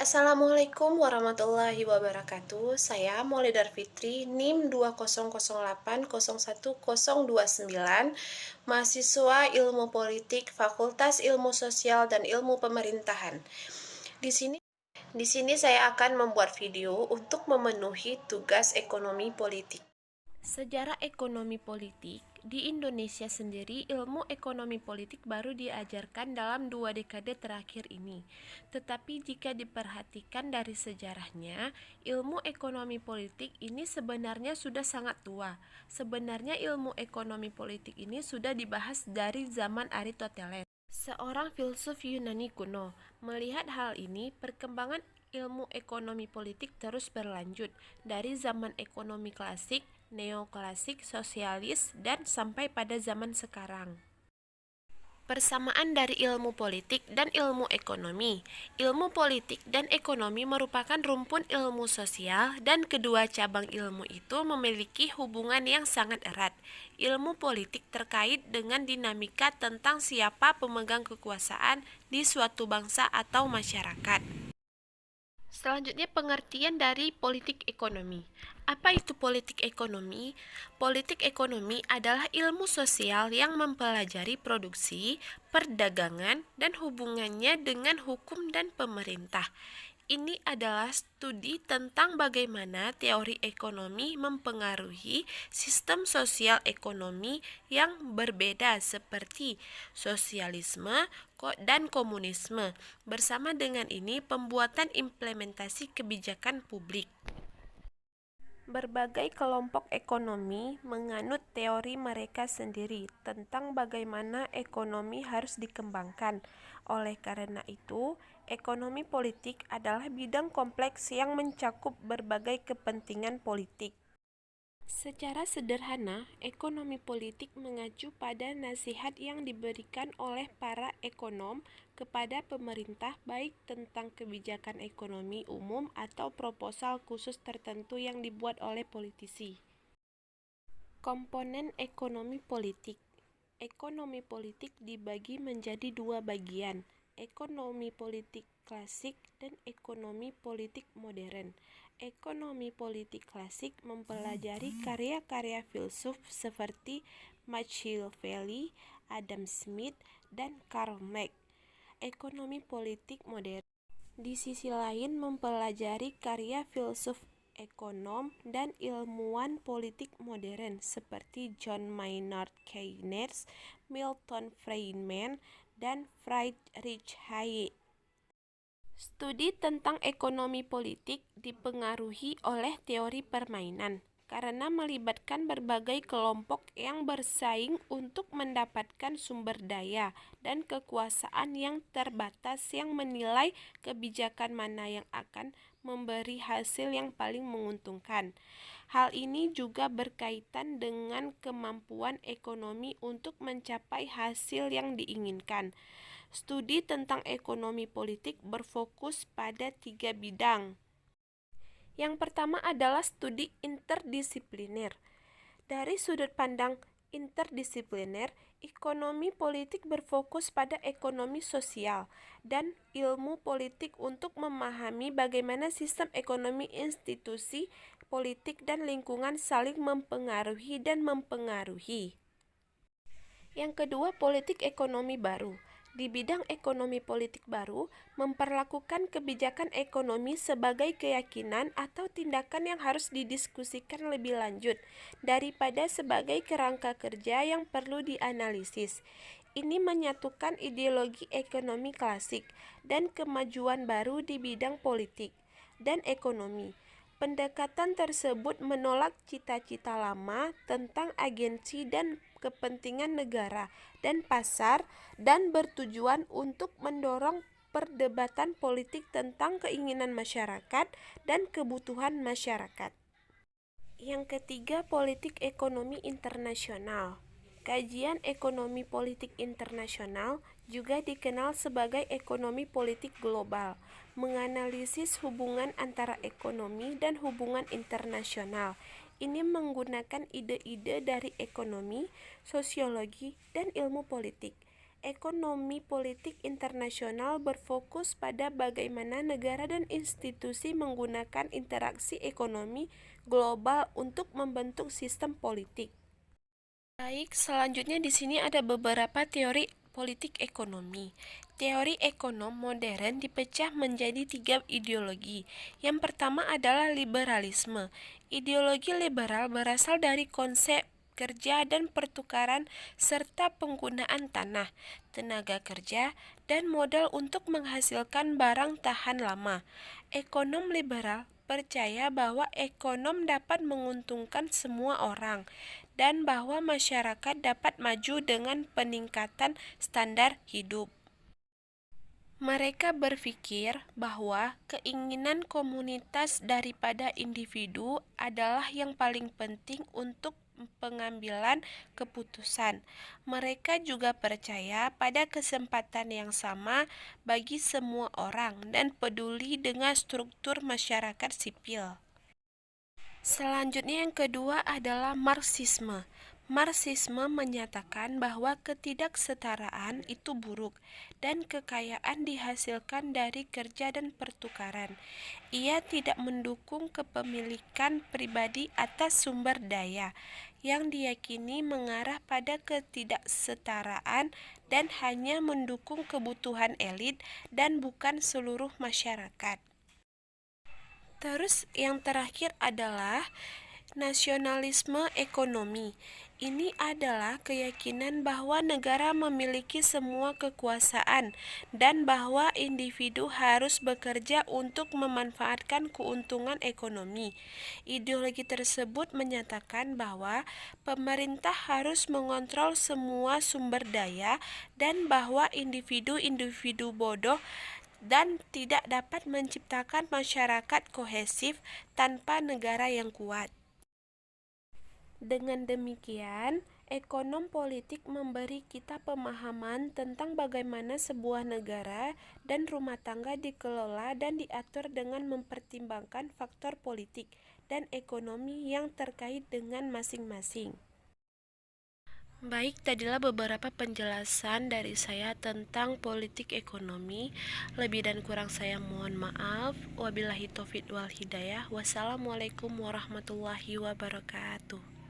Assalamualaikum warahmatullahi wabarakatuh. Saya Maulidar Fitri, NIM 20080101029, mahasiswa Ilmu Politik, Fakultas Ilmu Sosial dan Ilmu Pemerintahan. Di sini saya akan membuat video untuk memenuhi tugas ekonomi politik. Sejarah ekonomi politik di Indonesia sendiri, ilmu ekonomi politik baru diajarkan dalam 2 dekade terakhir ini. Tetapi jika diperhatikan dari sejarahnya, ilmu ekonomi politik ini sebenarnya sudah sangat tua. Sebenarnya ilmu ekonomi politik ini sudah dibahas dari zaman Aristoteles, seorang filsuf Yunani kuno. Melihat hal ini, perkembangan ilmu ekonomi politik terus berlanjut dari zaman ekonomi klasik, neoklasik, sosialis, dan sampai pada zaman sekarang. Persamaan dari ilmu politik dan ilmu ekonomi. Ilmu politik dan ekonomi merupakan rumpun ilmu sosial dan kedua cabang ilmu itu memiliki hubungan yang sangat erat. Ilmu politik terkait dengan dinamika tentang siapa pemegang kekuasaan di suatu bangsa atau masyarakat. Selanjutnya, pengertian dari politik ekonomi. Apa itu politik ekonomi? Politik ekonomi adalah ilmu sosial yang mempelajari produksi, perdagangan, dan hubungannya dengan hukum dan pemerintah. Ini adalah studi tentang bagaimana teori ekonomi mempengaruhi sistem sosial ekonomi yang berbeda seperti sosialisme dan komunisme. Bersama dengan ini, pembuatan implementasi kebijakan publik. Berbagai kelompok ekonomi menganut teori mereka sendiri tentang bagaimana ekonomi harus dikembangkan. Oleh karena itu, ekonomi politik adalah bidang kompleks yang mencakup berbagai kepentingan politik. Secara sederhana, ekonomi politik mengacu pada nasihat yang diberikan oleh para ekonom kepada pemerintah baik tentang kebijakan ekonomi umum atau proposal khusus tertentu yang dibuat oleh politisi. Komponen ekonomi politik. Ekonomi politik dibagi menjadi 2 bagian, ekonomi politik klasik dan ekonomi politik modern. Ekonomi politik klasik mempelajari karya-karya filsuf seperti Machiavelli, Adam Smith, dan Karl Marx. Ekonomi politik modern di sisi lain mempelajari karya filsuf ekonom dan ilmuwan politik modern seperti John Maynard Keynes, Milton Friedman, dan Friedrich Hayek. Studi tentang ekonomi politik dipengaruhi oleh teori permainan karena melibatkan berbagai kelompok yang bersaing untuk mendapatkan sumber daya dan kekuasaan yang terbatas yang menilai kebijakan mana yang akan memberi hasil yang paling menguntungkan. Hal ini juga berkaitan dengan kemampuan ekonomi untuk mencapai hasil yang diinginkan. Studi tentang ekonomi politik berfokus pada 3 bidang. Yang pertama adalah studi interdisipliner. Dari sudut pandang interdisipliner, ekonomi politik berfokus pada ekonomi sosial dan ilmu politik untuk memahami bagaimana sistem ekonomi, institusi politik, dan lingkungan saling mempengaruhi dan mempengaruhi. Yang kedua, politik ekonomi baru. Di bidang ekonomi politik baru, memperlakukan kebijakan ekonomi sebagai keyakinan atau tindakan yang harus didiskusikan lebih lanjut daripada sebagai kerangka kerja yang perlu dianalisis. Ini menyatukan ideologi ekonomi klasik dan kemajuan baru di bidang politik dan ekonomi. Pendekatan tersebut menolak cita-cita lama tentang agensi dan kepentingan negara dan pasar dan bertujuan untuk mendorong perdebatan politik tentang keinginan masyarakat dan kebutuhan masyarakat. Yang ketiga, politik ekonomi internasional. Kajian ekonomi politik internasional juga dikenal sebagai ekonomi politik global, menganalisis hubungan antara ekonomi dan hubungan internasional. Ini menggunakan ide-ide dari ekonomi, sosiologi, dan ilmu politik. Ekonomi politik internasional berfokus pada bagaimana negara dan institusi menggunakan interaksi ekonomi global untuk membentuk sistem politik. Baik, selanjutnya di sini ada beberapa teori politik ekonomi. Teori ekonom modern dipecah menjadi 3 ideologi. Yang pertama adalah liberalisme. Ideologi liberal berasal dari konsep kerja dan pertukaran serta penggunaan tanah, tenaga kerja, dan modal untuk menghasilkan barang tahan lama. Ekonom liberal percaya bahwa ekonom dapat menguntungkan semua orang dan bahwa masyarakat dapat maju dengan peningkatan standar hidup. Mereka berpikir bahwa keinginan komunitas daripada individu adalah yang paling penting untuk pengambilan keputusan. Mereka juga percaya pada kesempatan yang sama bagi semua orang dan peduli dengan struktur masyarakat sipil. Selanjutnya yang kedua adalah Marxisme. Marxisme menyatakan bahwa ketidaksetaraan itu buruk dan kekayaan dihasilkan dari kerja dan pertukaran. Ia tidak mendukung kepemilikan pribadi atas sumber daya yang diyakini mengarah pada ketidaksetaraan dan hanya mendukung kebutuhan elit dan bukan seluruh masyarakat. Terus yang terakhir adalah nasionalisme ekonomi. Ini adalah keyakinan bahwa negara memiliki semua kekuasaan dan bahwa individu harus bekerja untuk memanfaatkan keuntungan ekonomi. Ideologi tersebut menyatakan bahwa pemerintah harus mengontrol semua sumber daya dan bahwa individu-individu bodoh dan tidak dapat menciptakan masyarakat kohesif tanpa negara yang kuat. Dengan demikian, ekonom politik memberi kita pemahaman tentang bagaimana sebuah negara dan rumah tangga dikelola dan diatur dengan mempertimbangkan faktor politik dan ekonomi yang terkait dengan masing-masing. Baik, tadilah beberapa penjelasan dari saya tentang politik ekonomi. Lebih dan kurang saya mohon maaf. Wabillahi taufiq wal hidayah. Wassalamualaikum warahmatullahi wabarakatuh.